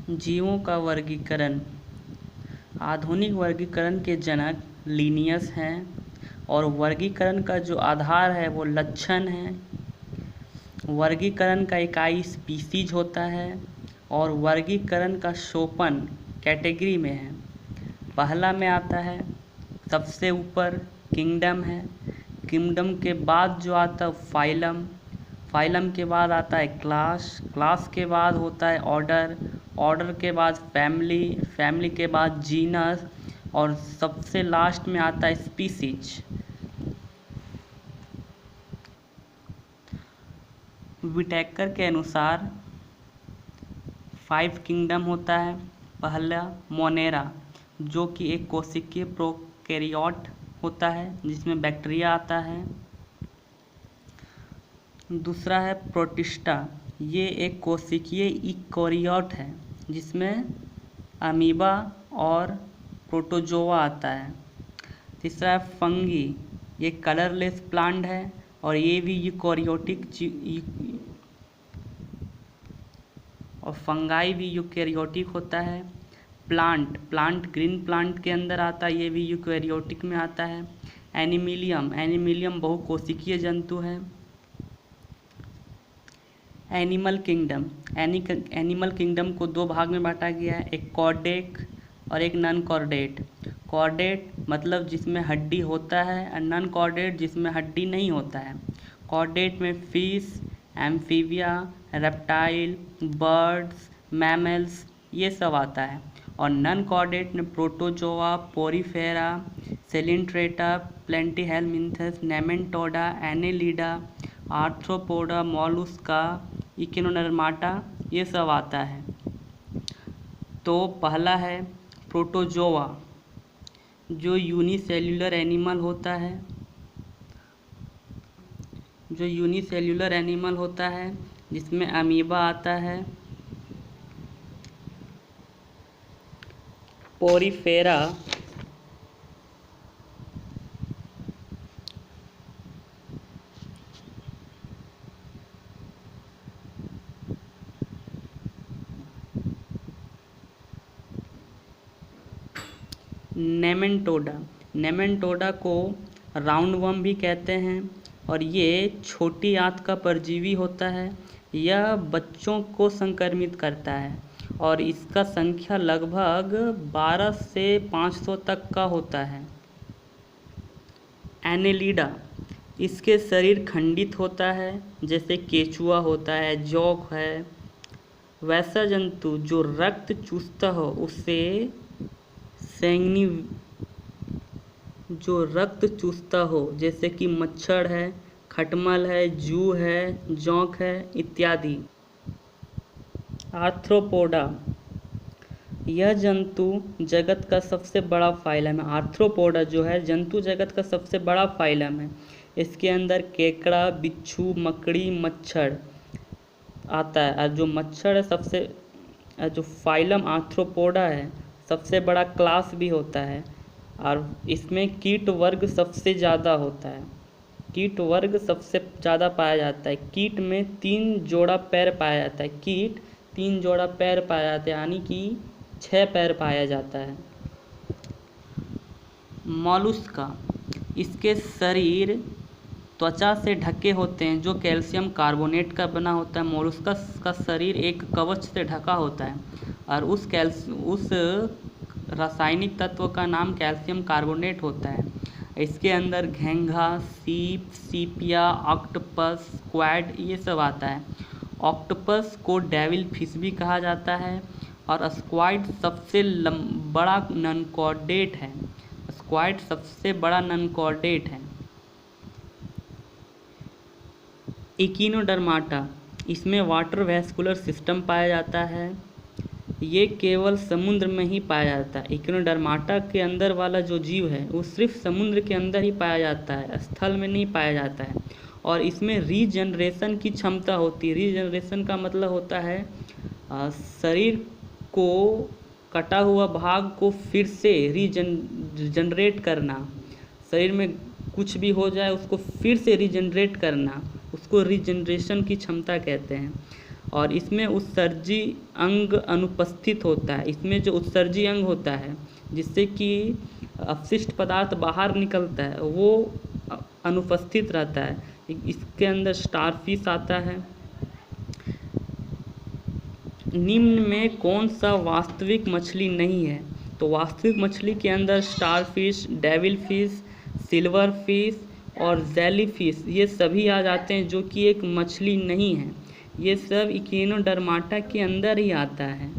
जीवों का वर्गीकरण। आधुनिक वर्गीकरण के जनक लिनियस हैं और वर्गीकरण का जो आधार है वो लक्षण है। वर्गीकरण का इकाई स्पीसीज होता है और वर्गीकरण का सोपान कैटेगरी में है। पहला में आता है सबसे ऊपर किंगडम है। किंगडम के बाद जो आता है फाइलम। फाइलम के बाद आता है क्लास। क्लास के बाद होता है ऑर्डर। ऑर्डर के बाद फैमिली। फैमिली के बाद जीनस और सबसे लास्ट में आता है स्पीसीज। विटेकर के अनुसार 5 किंगडम होता है। पहला मोनेरा जो कि एक कोशिकीय प्रोकैरियोट होता है जिसमें बैक्टीरिया आता है। दूसरा है प्रोटिस्टा, ये एक कोशिकीय यूकेरियोट है जिसमें अमीबा और प्रोटोजोआ आता है। तीसरा है फंगी, ये कलरलेस प्लांट है और ये भी यूकेरियोटिक और फंगाई भी यूकेरियोटिक होता है। प्लांट ग्रीन प्लांट के अंदर आता है, ये भी यूकेरियोटिक में आता है। एनिमिलियम बहुकोशिकीय जंतु है। एनिमल किंगडम को 2 भाग में बांटा गया है, एक कॉर्डेट और एक नॉन कॉर्डेट। कॉर्डेट मतलब जिसमें हड्डी होता है और नॉन कॉर्डेट जिसमें हड्डी नहीं होता है। कॉर्डेट में fish, amphibia, reptile, birds, mammals ये सब आता है। और नॉन कॉर्डेट में protozoa, porifera, coelenterata, platyhelminthes, nematoda, annelida, arthropoda, mollusca, echinodermata ये सब आता है। तो पहला है प्रोटोजोआ जो यूनिसेल्यूलर एनिमल होता है जिसमें अमीबा आता है। पोरीफेरा नेमेटोडा को राउंडवर्म भी कहते हैं और ये छोटी आंत का परजीवी होता है। यह बच्चों को संक्रमित करता है और इसका संख्या लगभग 12 से 500 तक का होता है। एनेलिडा, इसके शरीर खंडित होता है जैसे केचुआ होता है, जौक है। वैसा जंतु जो रक्त चूसता हो उसे जो रक्त चूसता हो जैसे कि मच्छर है, खटमल है, जू है, जोंक है इत्यादि। आर्थ्रोपोडा, यह जंतु जगत का सबसे बड़ा फाइलम है। आर्थ्रोपोडा जो है जंतु जगत का सबसे बड़ा फाइलम है। इसके अंदर केकड़ा, बिच्छू, मकड़ी, मच्छर आता है। और जो मच्छर है जो फाइलम आर्थ्रोपोडा है सबसे बड़ा क्लास भी होता है और इसमें कीट वर्ग सबसे ज़्यादा होता है। कीट वर्ग सबसे ज़्यादा पाया जाता है। कीट में 3 जोड़ा पैर पाया जाता है। कीट 3 जोड़ा पैर पाया जाता है यानी कि 6 पैर पाया जाता है। मॉलुस्का, इसके शरीर त्वचा से ढके होते हैं जो कैल्शियम कार्बोनेट का बना होता है। मोलस्का का शरीर एक कवच से ढका होता है और उस रासायनिक तत्व का नाम कैल्शियम कार्बोनेट होता है। इसके अंदर घोंघा, सीप, सीपिया, ऑक्टोपस, स्क्वैड ये सब आता है। ऑक्टोपस को डेविल फिश भी कहा जाता है और स्क्वैड सबसे बड़ा नॉन कॉर्डेट है। स्क्वैड सबसे बड़ा नॉन कॉर्डेट है। इकिनोडर्माटा, इसमें वाटर वैस्कुलर सिस्टम पाया जाता है। ये केवल समुद्र में ही पाया जाता है। इकिनोडर्माटा के अंदर वाला जो जीव है वो सिर्फ समुद्र के अंदर ही पाया जाता है, स्थल में नहीं पाया जाता है। और इसमें रीजनरेशन की क्षमता होती है। रीजनरेशन का मतलब होता है शरीर को कटा हुआ भाग को फिर से रीजनरेट करना। शरीर में कुछ भी हो जाए उसको फिर से रीजनरेट करना, उसको रीजनरेशन की क्षमता कहते हैं। और इसमें उत्सर्जी अंग अनुपस्थित होता है। इसमें जो उत्सर्जी अंग होता है जिससे कि अपशिष्ट पदार्थ बाहर निकलता है वो अनुपस्थित रहता है। इसके अंदर स्टारफिश आता है। निम्न में कौन सा वास्तविक मछली नहीं है? तो वास्तविक मछली के अंदर starfish, devil fish, silver fish और जेली फिश ये सभी आ जाते हैं, जो कि एक मछली नहीं है। ये सब इकिनोडर्माटा के अंदर ही आता है।